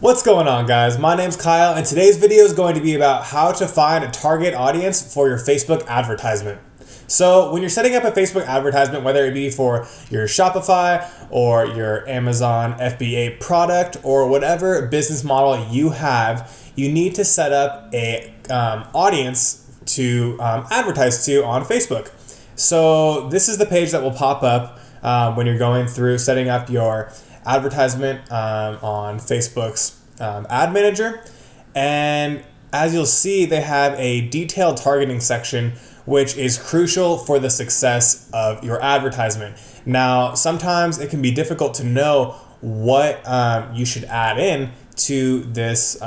What's going on, guys? My name's Kyle, and today's video is going to be about how to find a target audience for your Facebook advertisement. So when you're setting up a Facebook advertisement, whether it be for your Shopify or your Amazon FBA product or whatever business model you have, you need to set up a audience to advertise to on Facebook. So this is the page that will pop up when you're going through setting up your advertisement on Facebook's ad manager. And as you'll see, they have a detailed targeting section, which is crucial for the success of your advertisement. Now, sometimes it can be difficult to know what you should add in to this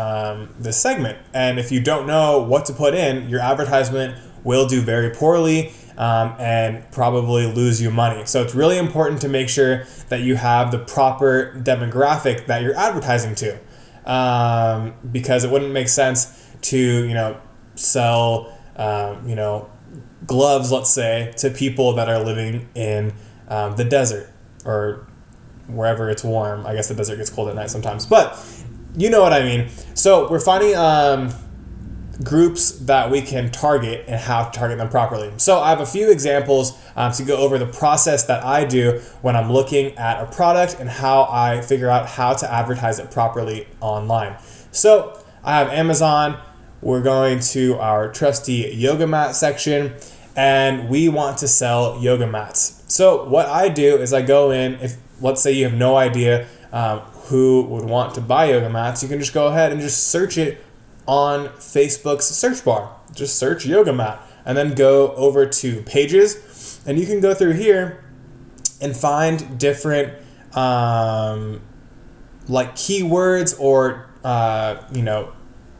segment. And if you don't know what to put in, your advertisement will do very poorly and probably lose you money. So it's really important to make sure that you have the proper demographic that you're advertising to, because it wouldn't make sense to sell gloves, let's say, to people that are living in the desert or wherever it's warm. I guess the desert gets cold at night sometimes, but you know what I mean. So we're finding groups that we can target and how to target them properly. So I have a few examples to go over the process that I do when I'm looking at a product and how I figure out how to advertise it properly online. So I have Amazon. We're going to our trusty yoga mat section, and we want to sell yoga mats. So what I do is I go in, if let's say you have no idea who would want to buy yoga mats, you can just go ahead and just search it on Facebook's search bar. Just search yoga mat and then go over to pages, and you can go through here and find different like keywords or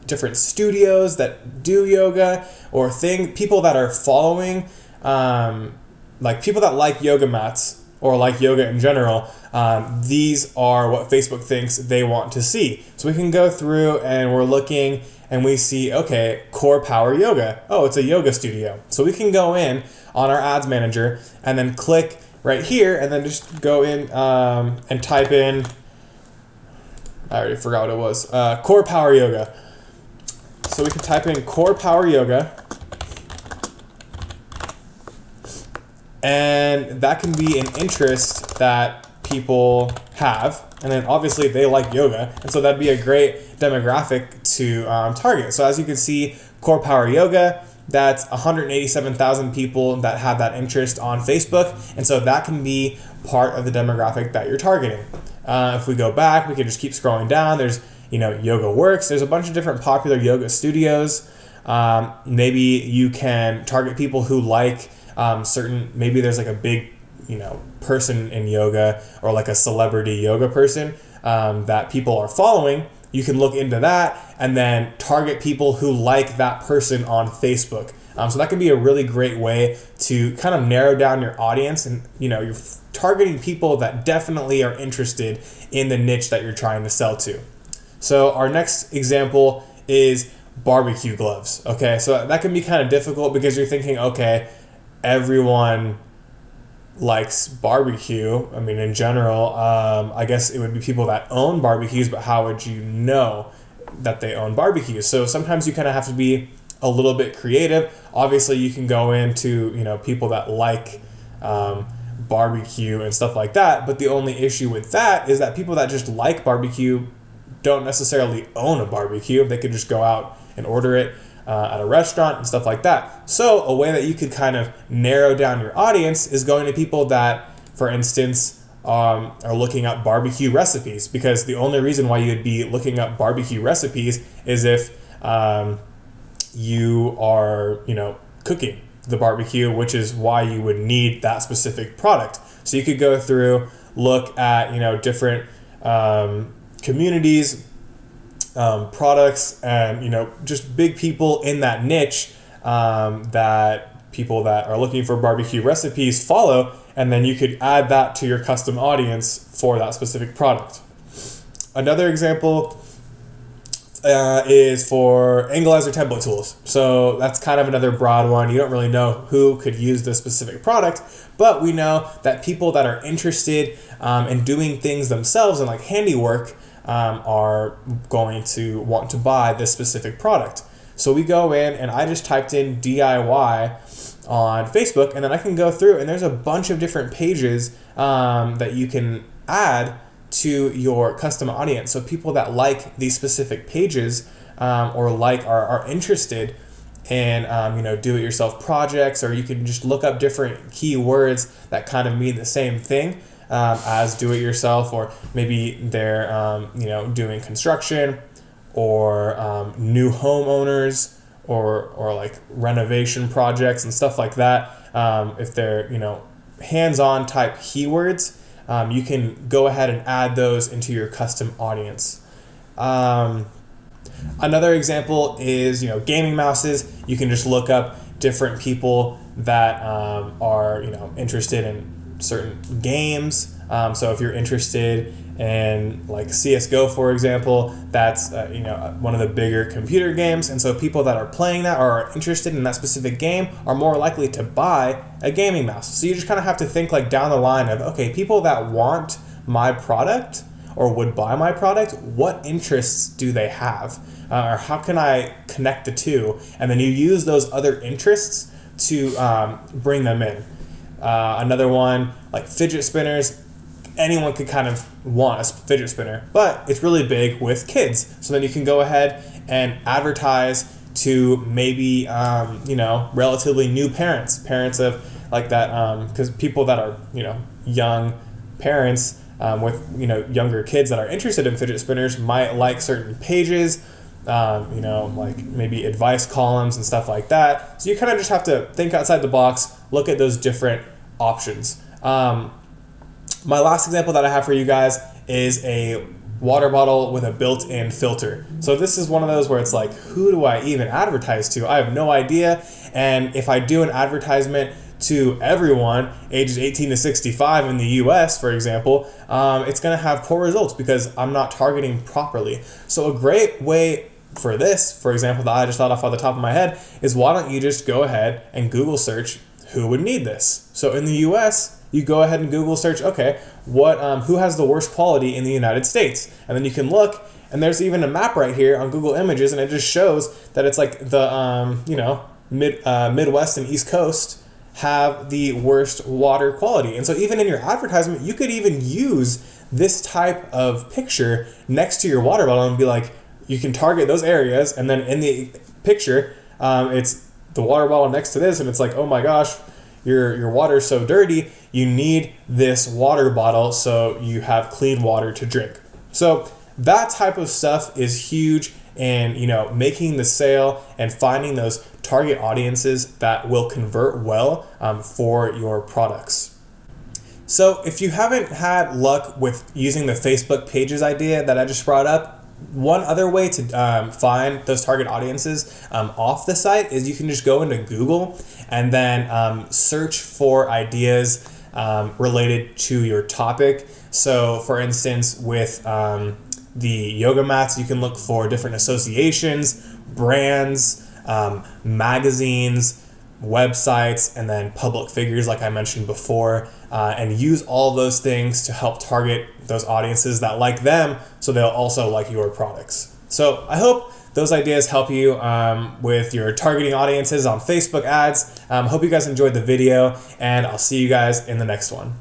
different studios that do yoga or people that are following like people that like yoga mats or like yoga in general. These are what Facebook thinks they want to see. So we can go through and we're looking and we see, okay, Core Power Yoga. Oh, it's a yoga studio. So we can go in on our ads manager and then click right here and then just go in and type in, I already forgot what it was, Core Power Yoga. So we can type in Core Power Yoga, and that can be an interest that people have, and then obviously they like yoga, and so that'd be a great demographic to target. So as you can see, Core Power Yoga, that's 187,000 people that have that interest on Facebook, and so that can be part of the demographic that you're targeting. If we go back, we can just keep scrolling down. There's Yoga Works. There's a bunch of different popular yoga studios. Maybe you can target people who like maybe there's like a big person in yoga or like a celebrity yoga person that people are following. You can look into that and then target people who like that person on Facebook. So that can be a really great way to kind of narrow down your audience, and you're targeting people that definitely are interested in the niche that you're trying to sell to. So our next example is barbecue gloves. Okay, so that can be kind of difficult because you're thinking, okay, everyone likes barbecue. I mean, in general, I guess it would be people that own barbecues, but how would you know that they own barbecues? So sometimes you kind of have to be a little bit creative. Obviously, you can go into, people that like barbecue and stuff like that, but the only issue with that is that people that just like barbecue don't necessarily own a barbecue. They could just go out and order it at a restaurant and stuff like that. So a way that you could kind of narrow down your audience is going to people that, for instance, are looking up barbecue recipes, because the only reason why you'd be looking up barbecue recipes is if you are, cooking the barbecue, which is why you would need that specific product. So you could go through, look at, different communities, products, and just big people in that niche that people that are looking for barbecue recipes follow, and then you could add that to your custom audience for that specific product. Another example is for Angleizer template tools. So that's kind of another broad one. You don't really know who could use this specific product, but we know that people that are interested in doing things themselves and like handiwork are going to want to buy this specific product. So we go in and I just typed in DIY on Facebook, and then I can go through and there's a bunch of different pages that you can add to your custom audience. So people that like these specific pages or are interested in do-it-yourself projects, or you can just look up different keywords that kind of mean the same thing as do-it-yourself, or maybe they're doing construction or new homeowners or like renovation projects and stuff like that. If they're hands-on type keywords, you can go ahead and add those into your custom audience. Another example is gaming mouses. You can just look up different people that are interested in certain games. So if you're interested in like CSGO, for example, that's one of the bigger computer games, and so people that are playing that or are interested in that specific game are more likely to buy a gaming mouse. So you just kind of have to think like down the line of, okay, people that want my product or would buy my product, what interests do they have? Or how can I connect the two? And then you use those other interests to bring them in. Another one, like fidget spinners. Anyone could kind of want a fidget spinner, but it's really big with kids. So then you can go ahead and advertise to maybe, relatively new parents of like that, because people that are, young parents with, younger kids that are interested in fidget spinners might like certain pages, like maybe advice columns and stuff like that. So you kind of just have to think outside the box, look at those different options. My last example that I have for you guys is a water bottle with a built-in filter. So this is one of those where it's like, who do I even advertise to? I have no idea. And if I do an advertisement to everyone ages 18 to 65 in the US, for example, it's going to have poor results because I'm not targeting properly. So a great way for this, for example, that I just thought off the top of my head, is why don't you just go ahead and Google search who would need this? So in the US, you go ahead and Google search, okay, who has the worst quality in the United States? And then you can look, and there's even a map right here on Google Images, and it just shows that it's like the Midwest and East Coast have the worst water quality. And so even in your advertisement, you could even use this type of picture next to your water bottle and be like, you can target those areas, and then in the picture, it's the water bottle next to this, and it's like, oh my gosh, your water is so dirty, you need this water bottle so you have clean water to drink. So that type of stuff is huge in making the sale and finding those target audiences that will convert well for your products. So if you haven't had luck with using the Facebook pages idea that I just brought up, one other way to find those target audiences off the site is you can just go into Google and then search for ideas related to your topic. So for instance, with the yoga mats, you can look for different associations, brands, magazines, websites, and then public figures like I mentioned before, and use all those things to help target those audiences that like them so they'll also like your products. So I hope those ideas help you with your targeting audiences on Facebook ads. Hope you guys enjoyed the video, and I'll see you guys in the next one.